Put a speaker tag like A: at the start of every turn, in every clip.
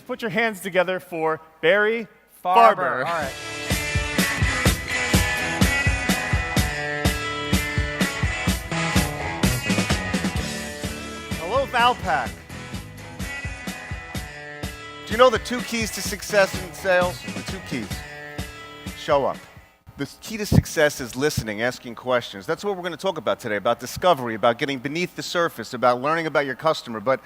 A: put your hands together for Barry
B: Farber.
A: Farber.
B: All right.
C: Hello, Valpak. Do you know the 2 keys to success in sales? The 2 keys. Show up. The key to success is listening, asking questions. That's what we're going to talk about today, about discovery, about getting beneath the surface, about learning about your customer. But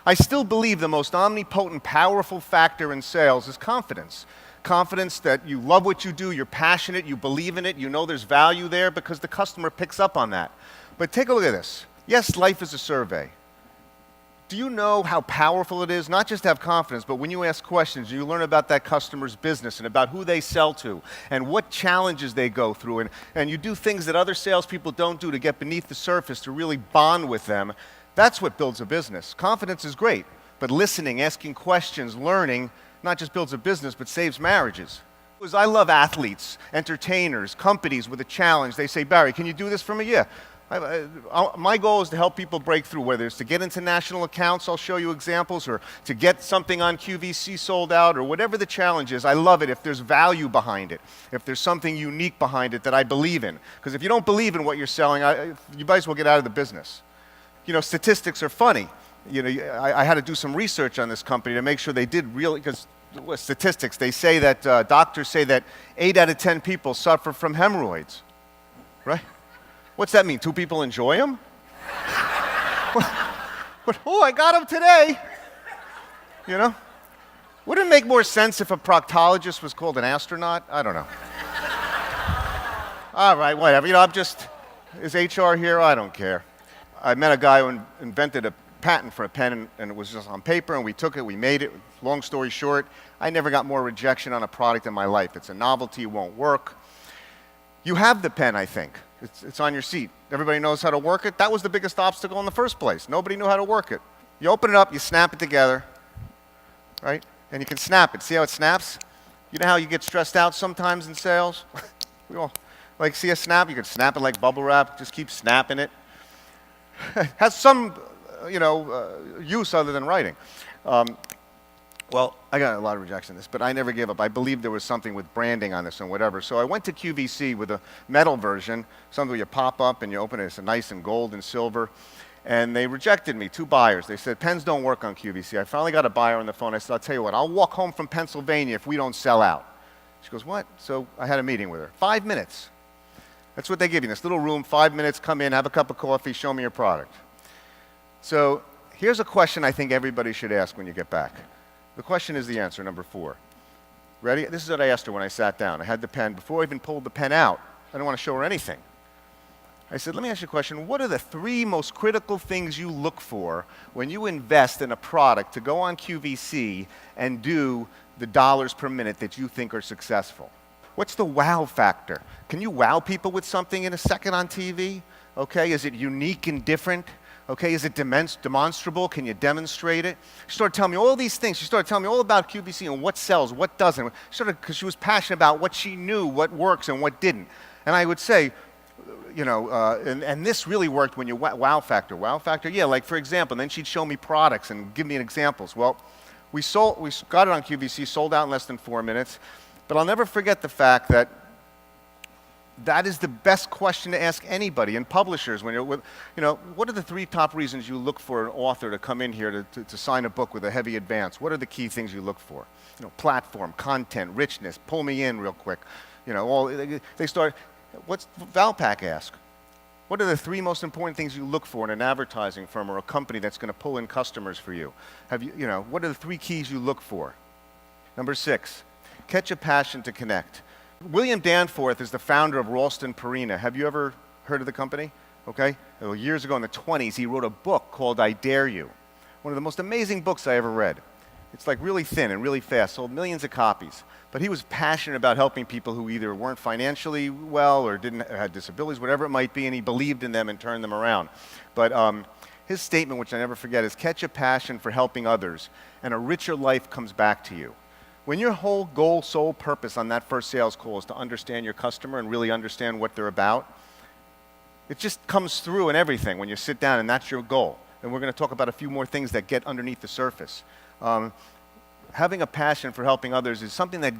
C: I still believe the most omnipotent, powerful factor in sales is confidence. Confidence that you love what you do, you're passionate, you believe in it, you know there's value there because the customer picks up on that. But take a look at this. Yes, life is a survey. Do you know how powerful it is, not just to have confidence, but when you ask questions, you learn about that customer's business and about who they sell to and what challenges they go through, and you do things that other salespeople don't do to get beneath the surface to really bond with them. That's what builds a business. Confidence is great, but listening, asking questions, learning, not just builds a business, but saves marriages. Because I love athletes, entertainers, companies with a challenge. They say, Barry, can you do this for me? Yeah. My goal is to help people break through, whether it's to get into national accounts, I'll show you examples, or to get something on QVC sold out, or whatever the challenge is. I love it if there's value behind it, if there's something unique behind it that I believe in. Because if you don't believe in what you're selling, you might as well get out of the business. You know, statistics are funny. You know, I had to do some research on this company to make sure they did really, because statistics, they say that, doctors say that 8 out of 10 people suffer from hemorrhoids, right? What's that mean? 2 people enjoy them? But, oh, I got them today. You know? Wouldn't it make more sense if a proctologist was called an astronaut? I don't know. All right, whatever. You know, is HR here? I don't care. I met a guy who invented a patent for a pen, and it was just on paper, and we took it, we made it. Long story short, I never got more rejection on a product in my life. It's a novelty, it won't work. You have the pen, I think. It's on your seat. Everybody knows how to work it. That was the biggest obstacle in the first place. Nobody knew how to work it. You open it up, you snap it together, right? And you can snap it. See how it snaps? You know how you get stressed out sometimes in sales? We all, like, see a snap? You can snap it like bubble wrap. Just keep snapping it. Has some, use other than writing. Well, I got a lot of rejection on this, but I never gave up. I believed there was something with branding on this and whatever. So I went to QVC with a metal version, something where you pop up and you open it. It's nice and gold and silver. And they rejected me, 2 buyers. They said, pens don't work on QVC. I finally got a buyer on the phone. I said, I'll tell you what, I'll walk home from Pennsylvania if we don't sell out. She goes, what? So I had a meeting with her. 5 minutes. That's what they give you in this little room. 5 minutes, come in, have a cup of coffee, show me your product. So here's a question I think everybody should ask when you get back. The question is the answer, number 4. Ready? This is what I asked her when I sat down. I had the pen. Before I even pulled the pen out, I didn't want to show her anything. I said, let me ask you a question. What are the 3 most critical things you look for when you invest in a product to go on QVC and do the dollars per minute that you think are successful? What's the wow factor? Can you wow people with something in a second on TV? Okay, is it unique and different? Okay, is it demonstrable? Can you demonstrate it? She started telling me all these things. She started telling me all about QVC and what sells, what doesn't. Because she was passionate about what she knew, what works and what didn't. And I would say, and this really worked when you wow factor. Wow factor, yeah, like for example, and then she'd show me products and give me examples. Well, we got it on QVC, sold out in less than 4 minutes. But I'll never forget the fact that that is the best question to ask anybody, and publishers. When what are the 3 top reasons you look for an author to come in here to sign a book with a heavy advance? What are the key things you look for? Platform, content, richness. Pull me in real quick. They start. What's Valpak ask? What are the 3 most important things you look for in an advertising firm or a company that's going to pull in customers for you? What are the 3 keys you look for? Number 6, catch a passion to connect. William Danforth is the founder of Ralston Purina. Have you ever heard of the company? Okay. Well, years ago in the 1920s, he wrote a book called I Dare You. One of the most amazing books I ever read. It's like really thin and really fast, sold millions of copies. But he was passionate about helping people who either weren't financially well or had disabilities, whatever it might be, and he believed in them and turned them around. But his statement, which I never forget, is catch a passion for helping others, and a richer life comes back to you. When your whole goal, sole purpose on that first sales call is to understand your customer and really understand what they're about, it just comes through in everything when you sit down, and that's your goal. And we're going to talk about a few more things that get underneath the surface. having a passion for helping others is something that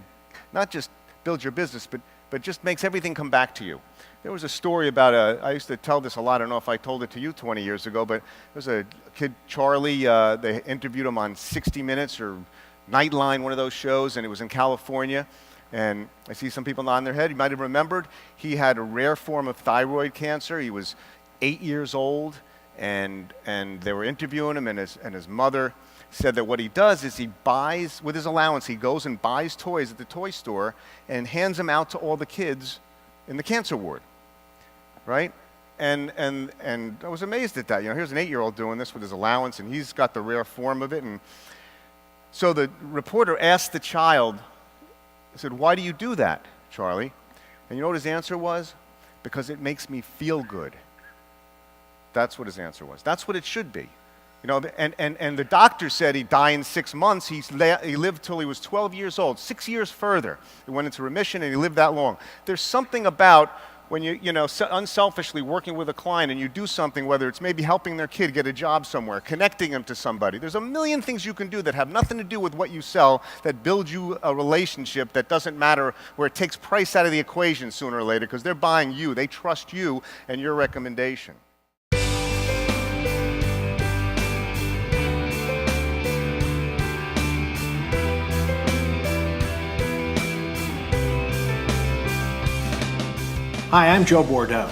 C: not just builds your business, but just makes everything come back to you. There was a story about I used to tell this a lot. I don't know if I told it to you 20 years ago, but there was a kid, Charlie, they interviewed him on 60 Minutes or Nightline, one of those shows, and it was in California. And I see some people nodding their head. You might have remembered he had a rare form of thyroid cancer. He was 8 years old, and they were interviewing him, and his mother said that what he does is he buys, with his allowance, he goes and buys toys at the toy store and hands them out to all the kids in the cancer ward, right? And I was amazed at that. You know, here's an 8-year-old doing this with his allowance, and he's got the rare form of it. And so the reporter asked the child, he said, "Why do you do that, Charlie?" And you know what his answer was? "Because it makes me feel good." That's what his answer was. That's what it should be. You know, and the doctor said he'd die in 6 months. He lived till he was 12 years old, 6 years further. He went into remission, and he lived that long. There's something about when you know, unselfishly working with a client and you do something, whether it's maybe helping their kid get a job somewhere, connecting them to somebody. There's a million things you can do that have nothing to do with what you sell that build you a relationship that doesn't matter, where it takes price out of the equation sooner or later because they're buying you. They trust you and your recommendation.
B: Hi, I'm Joe Bordeaux.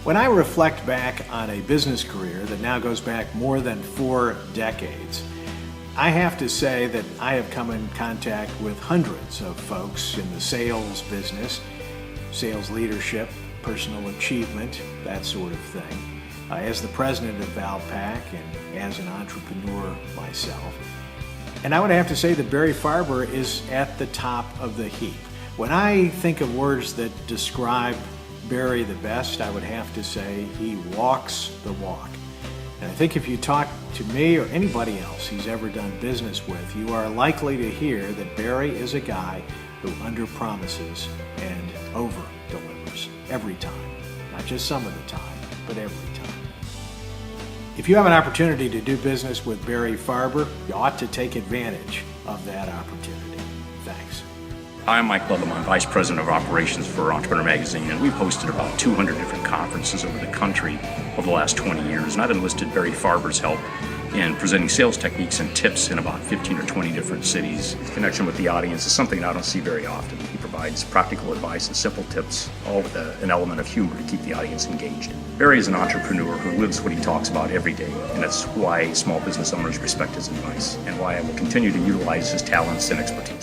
B: When I reflect back on a business career that now goes back more than 4 decades, I have to say that I have come in contact with hundreds of folks in the sales business, sales leadership, personal achievement, that sort of thing, as the president of Valpak and as an entrepreneur myself. And I would have to say that Barry Farber is at the top of the heap. When I think of words that describe Barry the best, I would have to say he walks the walk. And I think if you talk to me or anybody else he's ever done business with, you are likely to hear that Barry is a guy who under-promises and over-delivers every time. Not just some of the time, but every time. If you have an opportunity to do business with Barry Farber, you ought to take advantage of that opportunity. Thanks.
D: Hi, I'm Mike Leatherman, Vice President of Operations for Entrepreneur Magazine, and we've hosted about 200 different conferences over the country over the last 20 years, and I've enlisted Barry Farber's help in presenting sales techniques and tips in about 15 or 20 different cities. His connection with the audience is something I don't see very often. He provides practical advice and simple tips, all with an element of humor to keep the audience engaged. Barry is an entrepreneur who lives what he talks about every day, and that's why small business owners respect his advice, and why I will continue to utilize his talents and expertise.